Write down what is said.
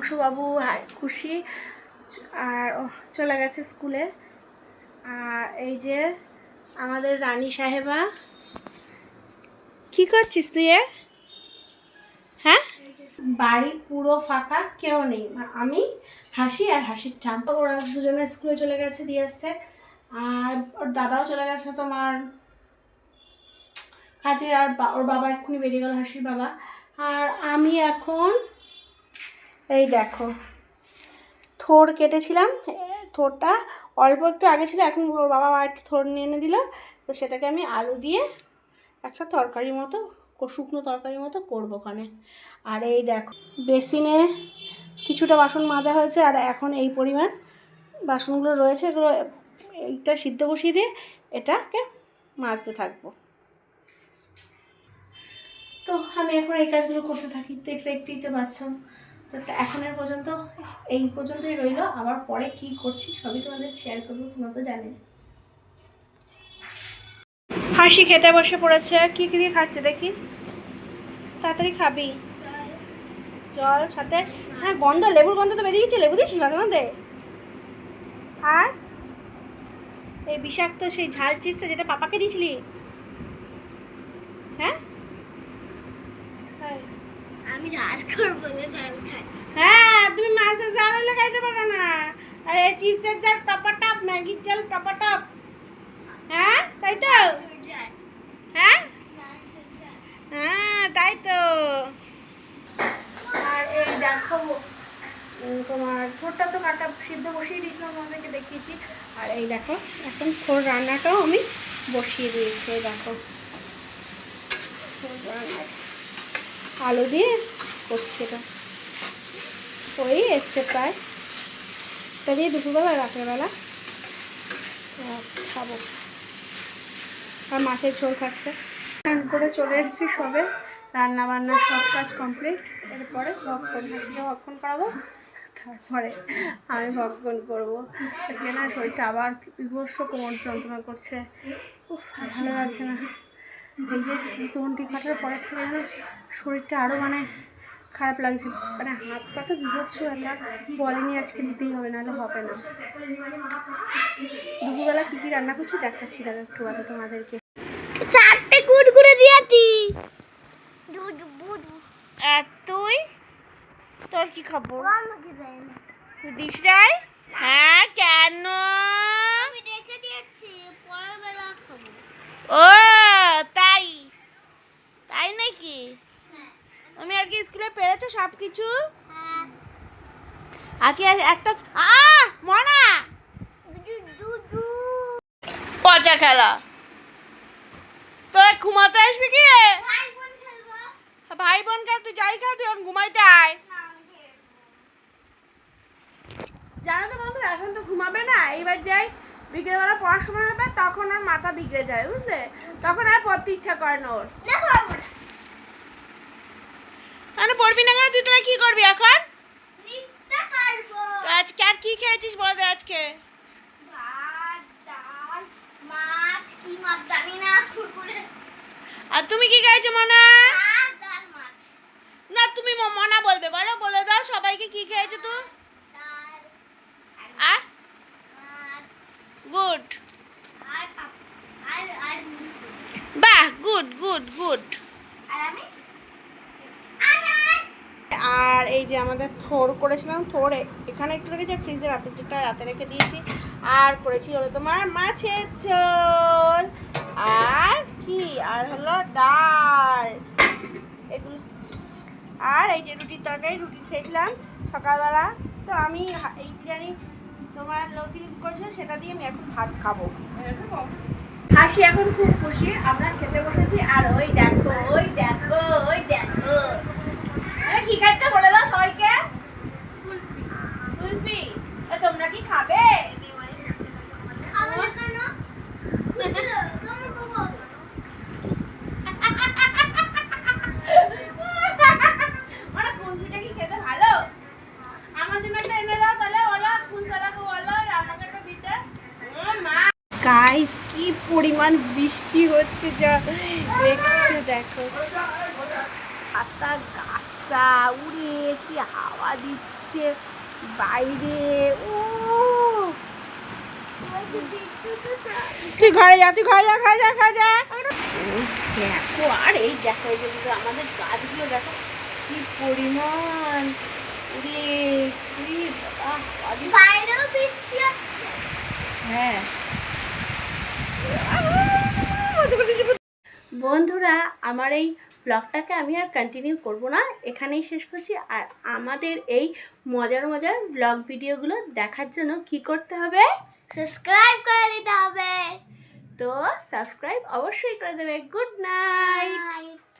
অংশুবাবু খুশি আর চলে গেছে স্কুলে। আর এই যে আমাদের রানী সাহেবা, কি করছিস তুই? হ্যাঁ, বাড়ি পুরো ফাঁকা, কেউ নেই, আমি, হাসি আর হাসির ঠাম। ওরা দুজনে স্কুলে চলে গেছে দিয়ে আসতে, আর ওর দাদাও চলে গেছে তোমার কাজে, আর ওর বাবা এক্ষুনি বেরিয়ে গেল, হাসির বাবা। আর আমি এখন এই দেখো থোড় কেটেছিলাম, থোড়টা অল্প একটু আগে ছিল, এখন ওর বাবা একটু থোড় নিয়ে এনে দিল, তো সেটাকে আমি আলু দিয়ে একটা তরকারির মতো, শুকনো তরকারির মতো করবো ওখানে। আর এই দেখো বেসিনে কিছুটা বাসন মাজা হয়েছে, আর এখন এই পরিমাণ বাসনগুলো রয়েছে, এগুলো এইটা সিদ্ধ বসিয়ে দিয়ে এটাকে মাজতে থাকবো। তো আমি এখন এই কাজগুলো করতে থাকি, দেখতেই তো পাচ্ছ। তো এখনের পর্যন্ত এই পর্যন্তই রইল, আবার পরে কি করছি সবই তোমাদের শেয়ার করবো, তোমরা তো জানে। হাসি খেতে বসে পড়েছে, কি দিয়ে খাচ্ছে দেখি, তাড়াতাড়ি খাবি। জল সাথে, হ্যাঁ গন্ধ, লেবুর গন্ধ তো বেরিয়ে গেছে, লেবু দিয়েছিস মাঝে মধ্যে। আর এই বিষাক্ত সেই ঝাল চিপসটা যেটা পাপাকে দিয়েছিলি, হ্যাঁ আমি ঝাল করবো না, ঝাল খাই। হ্যাঁ তুমি মাছের ঝাল হলে খাইতে পারো না, আর এই চিপসের ঝাল টপাটপ, ম্যাগির ঝাল টপাটপ, হ্যাঁ তাই তো, হ্যাঁ হ্যাঁ তাই তো। আর এই দেখো তোমার থোড়টা তো কাটা সিদ্ধ বসিয়ে দিয়েছিলাম, তোমাদেরকে দেখিয়েছি। আর এই দেখো এখন থোড় রান্নাটাও আমি বসিয়ে দিয়েছি, এই দেখো আলু দিয়ে করছি, এটা ওই এসছে প্রায়, এটা দিয়ে দুপুরবেলা রাত্রেবেলা খাবো। আর মাছের ঝোল থাকছে। স্নান করে চলে এসেছি সবে, রান্না বান্না সব কাজ কমপ্লিট। এরপরে ভক্ষণ, হাসিকে ভক্ষণ করাবো, তারপরে আমি ভক্ষণ করবো। আজকে না শরীরটা আবার বিভৎস কোমর যন্ত্রণা করছে, ভালো লাগছে না। এই যে তন্টি কাটার পরের থেকে যেন শরীরটা আরও মানে খারাপ লাগছে, মানে হাত পা তো বিভৎস একটা, বলেনি আজকে দিতেই হবে, নাহলে হবে না। দুপুরবেলা কী কী রান্না করছি দেখাচ্ছি, দাদা একটু আগে তোমাদেরকে। চারটে কুড়কুড়ে দিয়েছি। তুই তোর কি খবর? তুই দিস নাই? হ্যাঁ কেন? আমি রেখে দিয়েছি, পরের বেলা খাবো। ও তাই, তাই নাকি? তুমি আজকে স্কুলে পেরেছো সব কিছু? হ্যাঁ। আজকে একটা মনা পচা খেলা, তোর ঘুমাতে আসবি কি? ভাই বোন কাল তুই যাই খাও, তুই এখন ঘুমাইতে আয়। জানো তো বন্ধুরা, এখন তো ঘুমাবে না, এইবার যাই বিকেলবেলা পড়ার সময় হবে, তখন ওর মাথা বিগড়ে যায়, বুঝলে, তখন আর পড়তে ইচ্ছা করে না ওর। মানে পড়বি না, তুই তাহলে কি করবি এখন? আজকে আর কি খেয়েছিস বল দে আজকে? ভাত, ডাল, মাছ, কি মাছ জানি না, কুরকুরে। আর তুমি কি খেয়েছো মনা? ভাত, ডাল, মাছ। না তুমি মনা বলবে, বলো, বলে দাও সবাইকে কি খেয়েছো তুই। ডাল আর মাছ গুড, আর আর বাহ গুড গুড গুড। আর আমি আর এই যে আমাদের থোড় করেছিলাম, থোড় এখানে একটু রেখেছি, ফ্রিজে রাতে রেখে দিয়েছি। আর করেছি হলো তোমার মাছের ঝোল, আর কি, আর হলো ডাল, এগুলো। আর এই যে রুটির তরকারি, রুটি খেয়েছিলাম সকালবেলা। তো আমি এই বিরিয়ানি তোমার লতি করেছিল, সেটা দিয়ে আমি এখন ভাত খাবো। হাসি এখন খুব খুশি, আমরা খেতে বসেছি। আর ওই দেখো ওই দেখো ওই দেখো, কি খাচ্ছে বলে দাও সবাইকে। কুলফি, তোমরা কি খাবে? খাবো না কেন? মানে কুলফিটা কি খেতে ভালো? আমার জন্য একটা এনে দাও তাহলে, বলো কুলফিটাকে বলো আমাকে একটা দিতে। গাইস কি পরিমাণ বৃষ্টি হচ্ছে, যা একটু দেখো, পাতা গাছটা উড়ে কি হাওয়া দিচ্ছে। হচ্ছে বাইরে। ও তুই ঘরে যা, তুই ঘরে যা, ঘরে যা, ঘরে যা। দেখো, আর এই দেখো, এই যে আমাদের গাছগুলো দেখো কি পরিমাণ। উরে উরে বাবা, বাইরেও বৃষ্টি হচ্ছে। হ্যাঁ। বন্ধুরা, আমার এই ব্লগটাকে আমি আর কন্টিনিউ করব না, এখানেই শেষ করছি। আর আমাদের এই মজার মজার ব্লগ ভিডিওগুলো দেখার জন্য কি করতে হবে? সাবস্ক্রাইব করে দিতে হবে। তো সাবস্ক্রাইব অবশ্যই করে দেবে। Good night. Bye.